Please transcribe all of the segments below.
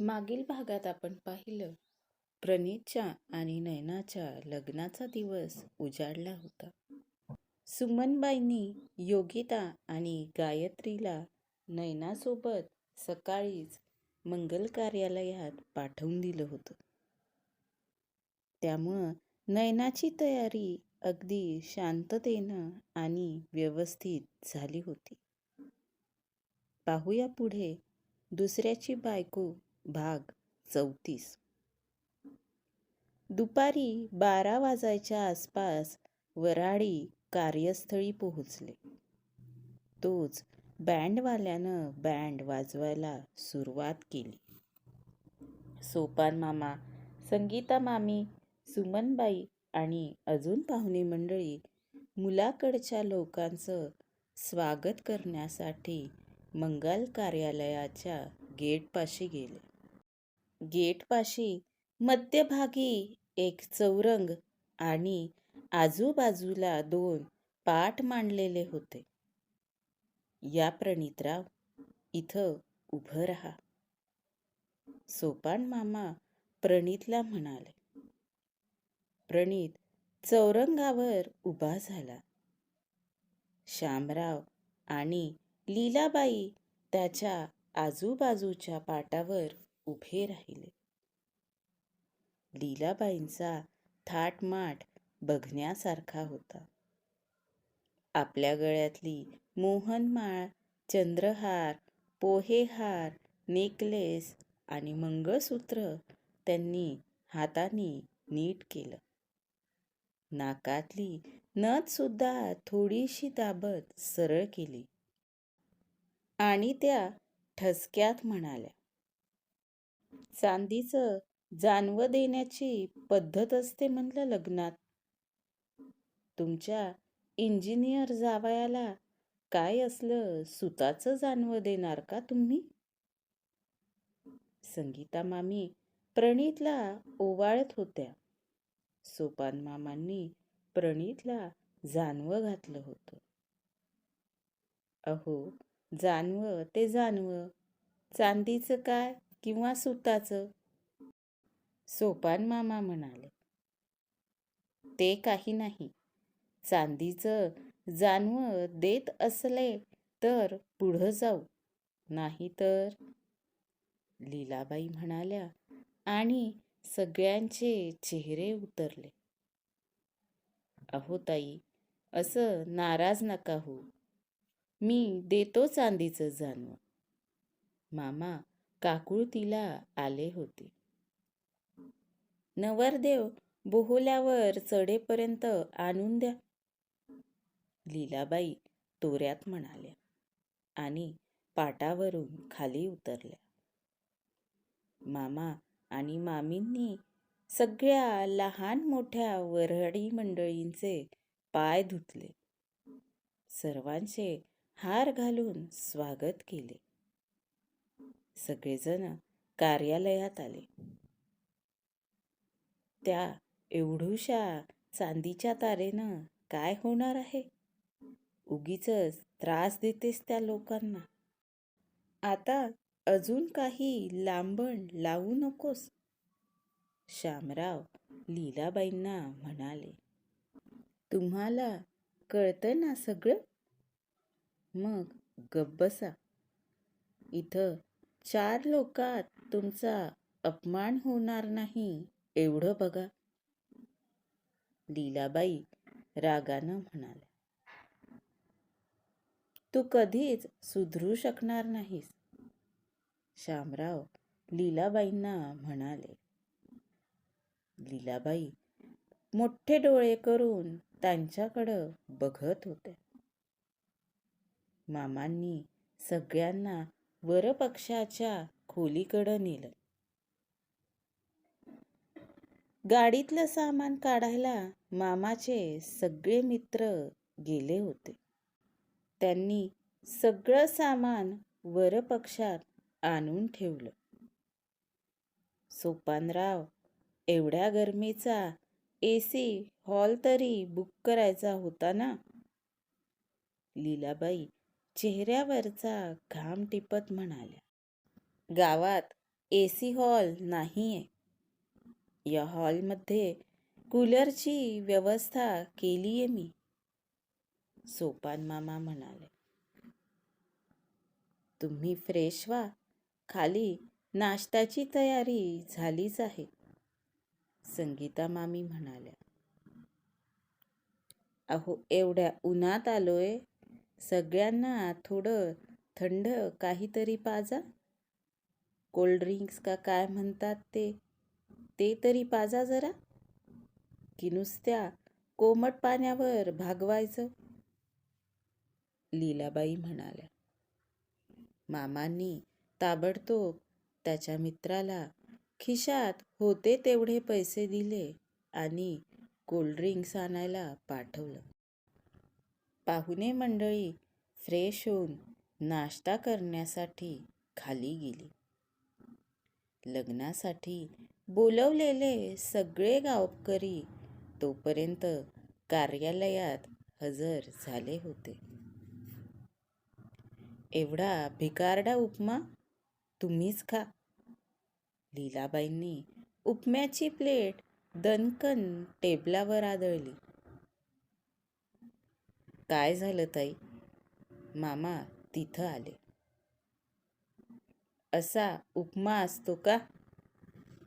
मागील भागात आपण पाहिलं, प्रणीतच्या आणि नयनाच्या लग्नाचा दिवस उजाडला होता. सुमनबाईंनी योगिता आणि गायत्रीला नयनासोबत सकाळीच मंगल कार्यालयात पाठवून दिलं होतं. त्यामुळं नयनाची तयारी अगदी शांततेनं आणि व्यवस्थित झाली होती. पाहूया पुढे दुसऱ्याची बायको भाग 34. दुपारी 12 वाजायच्या आसपास वऱ्हाडी कार्यस्थळी पोहोचले. तोच बँडवाल्यानं बँड वाजवायला सुरुवात केली. सोपान मामा, संगीता मामी, सुमनबाई आणि अजून पाहुणे मंडळी मुलाकडच्या लोकांचं स्वागत करण्यासाठी मंगल कार्यालयाच्या गेटपाशी गेले. गेटपाशी मध्यभागी एक चौरंग आणि आजूबाजूला 2 पाट मांडलेले होते. या प्रणितराव, इथं उभं राहा, सोपान मामा प्रणितला म्हणाले. प्रणित चौरंगावर उभा झाला. शामराव आणि लीलाबाई त्याच्या आजूबाजूच्या पाटावर उभे राहिले. लीलाबाईंचा थाटमाट बघण्यासारखा होता. आपल्या गळ्यातली मोहनमाळ, चंद्रहार, पोहेहार, नेकलेस आणि मंगळसूत्र त्यांनी हाताने नीट केलं. नाकातली नथ सुद्धा थोडीशी दाबत सरळ केली आणि त्या ठसक्यात म्हणाल्या, चांदीचं जानवं देण्याची पद्धत असते म्हणलं लग्नात. तुमच्या इंजिनियर जावयाला काय असलं सुताचं जानवं देणार का तुम्ही? संगीता मामी प्रणितला ओवाळत होत्या. सोपान मामांनी प्रणितला जानवं घातलं होतं. अहो, जानवं ते जानवं, चांदीचं काय किंवा सुताचं, सोपान मामा म्हणाले. ते काही नाही. चांदीचं जानवं देत असले तर पुढं जाऊ, नाही तर, लीलाबाई म्हणाल्या आणि सगळ्यांचे चेहरे उतरले. अहो ताई, असं नाराज नका होऊ. मी देतो चांदीचं जानवं. मामा काकुळतीला आले होते. नवरदेव बोहल्यावर चढेपर्यंत आणून द्या, लीलाबाई तोऱ्यात म्हणाल्या आणि पाटावरून खाली उतरल्या. मामा आणि मामींनी सगळ्या लहान मोठ्या वऱ्हाडी मंडळींचे पाय धुतले. सर्वांचे हार घालून स्वागत केले. सगळेजण कार्यालयात आले. त्या एवढूशा चांदीच्या तारेनं काय होणार आहे? उगीचच त्रास देतेस त्या लोकांना. आता अजून काही लांबण लावू नकोस, शामराव लीलाबाईंना म्हणाले. तुम्हाला कळतं ना सगळं? मग गप्प बसा. इथं 4 लोकात तुमचा अपमान होणार नाही एवढं बघा, लीलाबाई रागानं म्हणाल्या. तू कधीच सुधरू शकणार नाहीस, शामराव लीलाबाईंना म्हणाले. लीलाबाई मोठे डोळे करून त्यांच्याकडं बघत होत्या. मामांनी सगळ्यांना वरपक्षाच्या खोलीकडं नेलं. गाडीतलं सामान काढायला मामाचे सगळे मित्र गेले होते. त्यांनी सगळं सामान वरपक्षात आणून ठेवलं. सोपानराव, एवढ्या गरमीचा AC हॉल तरी बुक करायचा होता ना, लीलाबाई चेहऱ्यावरचा घाम टिपत म्हणाल्या. गावात AC हॉल नाहीये. या हॉलमध्ये कूलरची व्यवस्था केलीये मी, सोपान मामा म्हणाले. तुम्ही फ्रेश व्हा, खाली नाश्त्याची तयारी झालीच आहे, संगीता मामी म्हणाल्या. अहो, एवढ्या उन्हात आलोय, सगळ्यांना थोडं थंड काहीतरी पाजा. कोल्ड्रिंक्स का काय म्हणतात ते तरी पाजा जरा, की नुसत्या कोमट पाण्यावर भागवायचं, लीलाबाई म्हणाल्या. मामांनी ताबडतोब त्याच्या मित्राला खिशात होते तेवढे पैसे दिले आणि कोल्ड्रिंक्स आणायला पाठवलं. पाहुणे मंडळी फ्रेश होऊन नाश्ता करण्यासाठी खाली गेली. लग्नासाठी बोलवलेले सगळे गावकरी तोपर्यंत कार्यालयात हजर झाले होते. एवढा भिकारडा उपमा तुम्हीच खा, लीलाबाईंनी उपम्याची प्लेट दणकन टेबलावर आदळली. काय झालं ताई? मामा तिथं आले. असा उपमा असतो का?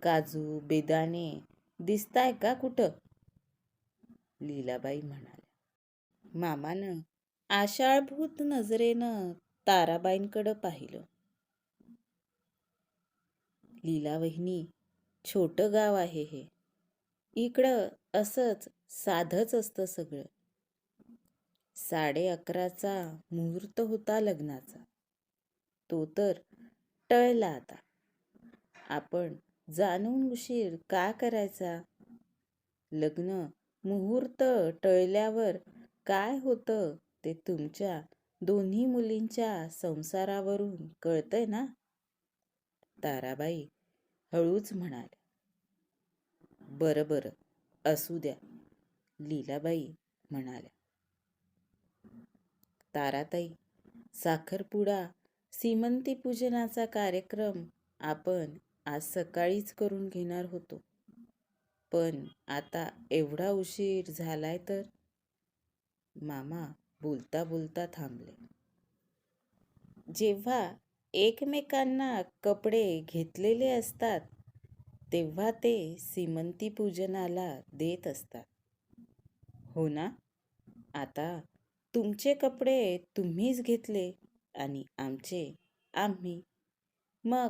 काजू बेदाणे दिसताय का कुठं? लीलाबाई म्हणाल्या. मामानं आशाळभूत नजरेनं ताराबाईंकडं पाहिलं. लीलावहिनी, छोटं गाव आहे हे. इकडं असंच साधंच असतं सगळं. 11:30चा मुहूर्त होता लग्नाचा. तो तर टळला आता. आपण जाणून उशीर का करायचा? लग्न मुहूर्त टळल्यावर काय होतं ते तुमच्या दोन्ही मुलींच्या संसारावरून कळतंय ना? ताराबाई हळूच म्हणाल्या. बरं बरं, असू द्या, लीलाबाई म्हणाल्या. ताराताई, साखरपुडा सीमंती पूजनाचा कार्यक्रम आपण आज सकाळीच करून घेणार होतो, पण आता एवढा उशीर झालाय तर. मामा बोलता बोलता थांबले. जेव्हा एकमेकांना कपडे घेतलेले असतात तेव्हा ते सीमंती पूजनाला देत असतात, हो ना? आता तुमचे कपडे तुम्हीच घेतले आणि आमचे आम्ही. मग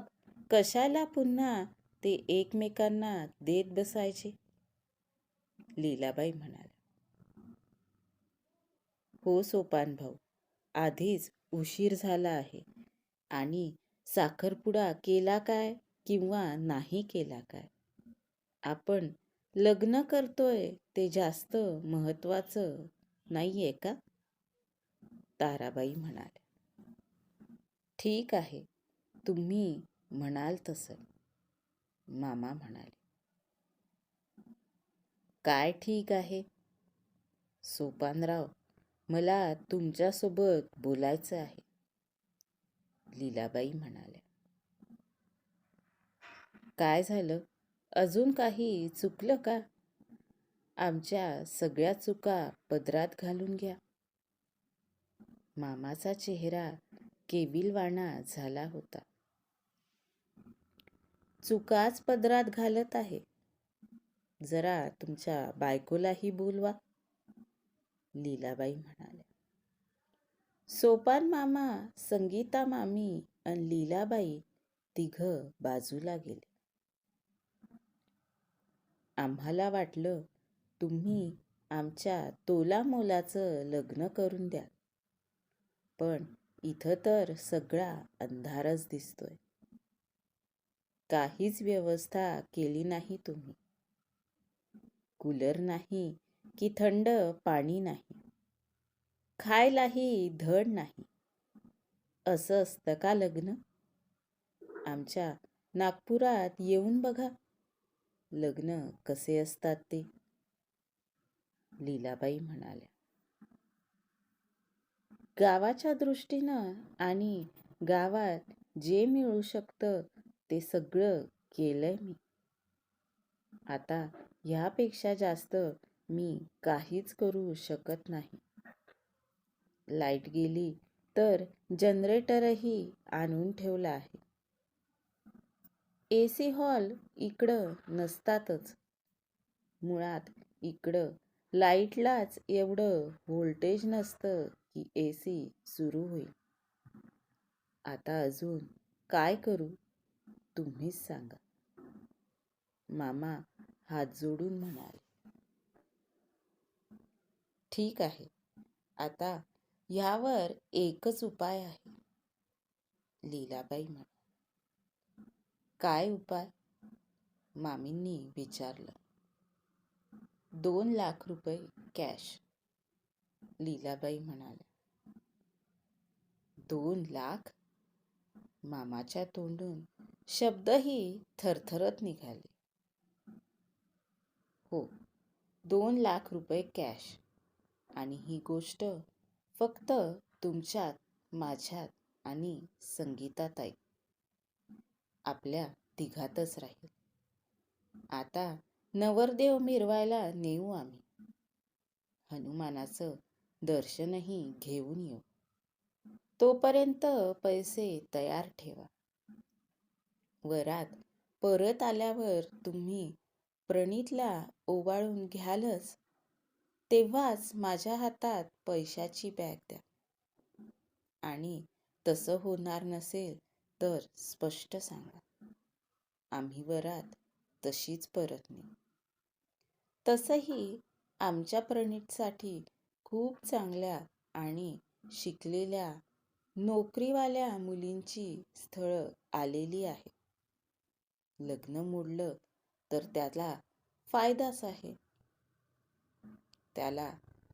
कशाला पुन्हा ते एकमेकांना देत बसायचे? लीलाबाई म्हणाल्या. हो सोपान भाऊ, आधीच उशीर झाला आहे आणि साखरपुडा केला काय किंवा नाही केला काय, आपण लग्न करतोय ते जास्त महत्वाचं नाहीये का? ताराबाई म्हणाल्या. ठीक आहे, तुम्ही म्हणाल तसं, मामा म्हणाले. काय ठीक आहे? सोपानराव, मला तुमच्यासोबत बोलायचं आहे, लीलाबाई म्हणाल्या. काय झालं? अजून काही चुकलं का? आमच्या सगळ्या चुका पदरात घालून घ्या. मामाचा चेहरा केविलवाणा झाला होता. चुकाच पदरात घालत आहे. जरा तुमच्या बायकोलाही बोलवा, लीलाबाई म्हणाल्या. सोपान मामा, संगीता मामी आणि लीलाबाई तिघं बाजूला गेले. आम्हाला वाटलं तुम्ही आमच्या तोलामोलाचं लग्न करून द्याल, पण इथं तर सगळा अंधारच दिसतोय. काहीच व्यवस्था केली नाही तुम्ही. कूलर नाही की थंड पाणी नाही, खायलाही धड नाही. असं असतं का लग्न? आमच्या नागपुरात येऊन बघा, लग्न कसे असतात ते, लीलाबाई म्हणाल्या. गावाच्या दृष्टीनं आणि गावात जे मिळू शकतं ते सगळं केलंय मी. आता ह्यापेक्षा जास्त मी काहीच करू शकत नाही. लाईट गेली तर जनरेटरही आणून ठेवला आहे. AC हॉल इकडं नसतातच. मुळात इकडं लाईटलाच एवढं व्होल्टेज नसतं की AC सुरू होईल. आता अजून काय करू तुम्हीच सांगा, मामा हात जोडून म्हणाले. ठीक आहे, आता ह्यावर एकच उपाय आहे, लीलाबाई म्हणाल्या. काय उपाय? मामींनी विचारलं. 2 लाख रुपये कॅश, लीलाबाई म्हणाल्या. 2 लाख? मामाच्या तोंडून शब्दही थरथरत निघाले. हो, 2 लाख रुपये कॅश. आणि ही गोष्ट फक्त तुमच्यात, माझ्यात आणि संगीताताई, आपल्या तिघातच राहील. आता नवरदेव मिरवायला नेऊ आम्ही. हनुमानाचं दर्शनही घेऊन येऊ. तोपर्यंत पैसे तयार ठेवा. वरात परत आल्यावर तुम्ही प्रणीतला ओवाळून घ्यालच, तेव्हाच माझ्या हातात पैशाची बॅग द्या. आणि तसं होणार नसेल तर स्पष्ट सांगा. आम्ही वरात तशीच परत नेऊ. तसंही आमच्या प्रणीतसाठी खूप चांगल्या आणि शिकलेल्या नोकरीवाल्या मुलींची स्थळं आलेली आहेत. लग्न मोडलं तर त्याला फायदाच आहे. त्याला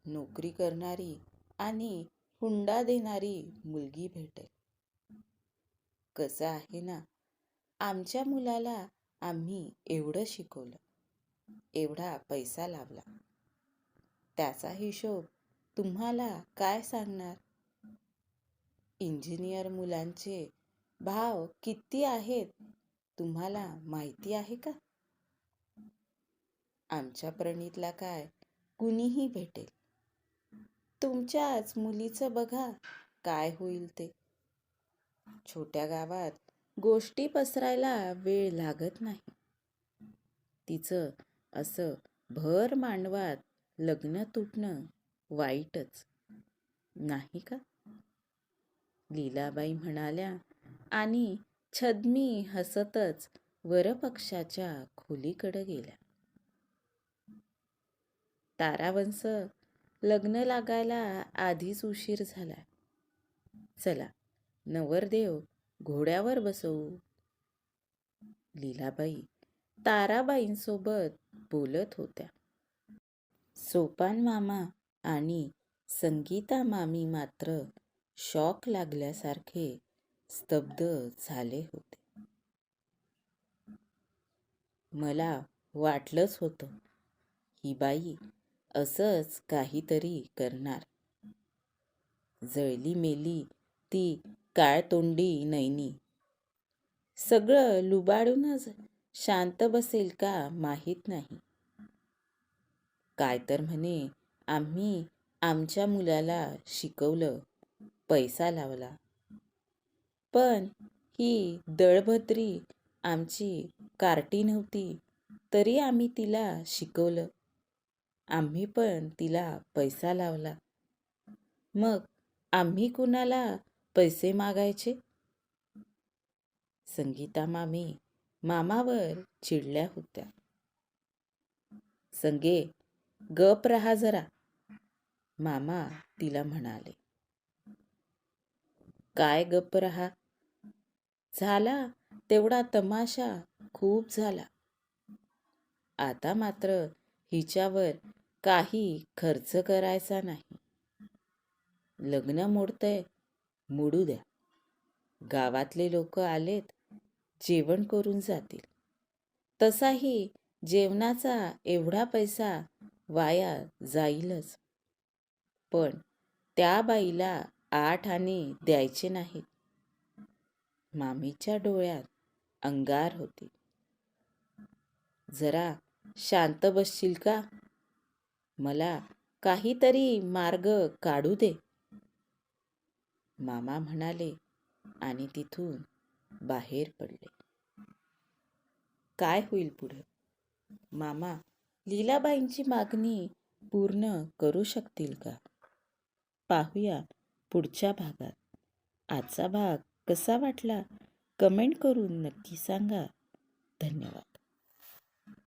नोकरी करणारी आणि हुंडा देणारी मुलगी भेटेल. कसं आहे ना, आमच्या मुलाला आम्ही एवढं शिकवलं, एवढा पैसा लावला. त्याचा हिशोब तुम्हाला काय सांगणार? इंजिनियर मुलांचे भाव किती आहेत तुम्हाला माहिती आहे का? आमच्या प्रणीतला काय कुणीही भेटेल. तुमच्याच मुलीचं बघा काय होईल ते. छोट्या गावात गोष्टी पसरायला वेळ लागत नाही. तिचं असं भर मांडवात लग्न तुटणं वाईटच, नाही का? लीलाबाई म्हणाल्या आणि छद्मी हसतच वरपक्षाच्या खोलीकडे गेल्या. तारावंश, लग्न लागायला आधीच उशीर झालाय. चला नवरदेव घोड्यावर बसवू. लीलाबाई ताराबाईंसोबत बोलत होत्या. सोपान मामा आणि संगीता मामी मात्र शॉक लागल्यासारखे स्तब्ध झाले होते. मला वाटलंच होतं, ही बाई असंच काहीतरी करणार. जळली मेली ती काळतोंडी नैनी. सगळं लुबाडूनच शांत बसेल का माहीत नाही. काय तर म्हणे, आम्ही आमच्या मुलाला शिकवलं, पैसा लावला. पण ही दळभद्री आमची कार्टी नव्हती तरी आम्ही तिला शिकवलं. आम्ही पण तिला पैसा लावला. मग आम्ही कुणाला पैसे मागायचे? संगीता मामी मामावर चिडल्या होत्या. संगे गप रहा जरा, मामा तिला म्हणाले. काय गप रहा? झाला तेवढा तमाशा खूप झाला. आता मात्र हिच्यावर काही खर्च करायचा नाही. लग्न मोडतंय, मोडू द्या. गावातले लोक आलेत, जेवण करून जातील. तसाही जेवणाचा एवढा पैसा वाया जाईलच. पण त्या बाईला 8 आणे द्यायचे नाहीत. मामीच्या डोळ्यात अंगार होती. जरा शांत बसशील का? मला काहीतरी मार्ग काढू दे, मामा म्हणाले आणि तिथून बाहेर पडले. काय होईल पुढे? मामा लीलाबाईंची मागणी पूर्ण करू शकतील का? पाहूया पुढच्या भागात. आजचा भाग कसा वाटला कमेंट करून नक्की सांगा. धन्यवाद.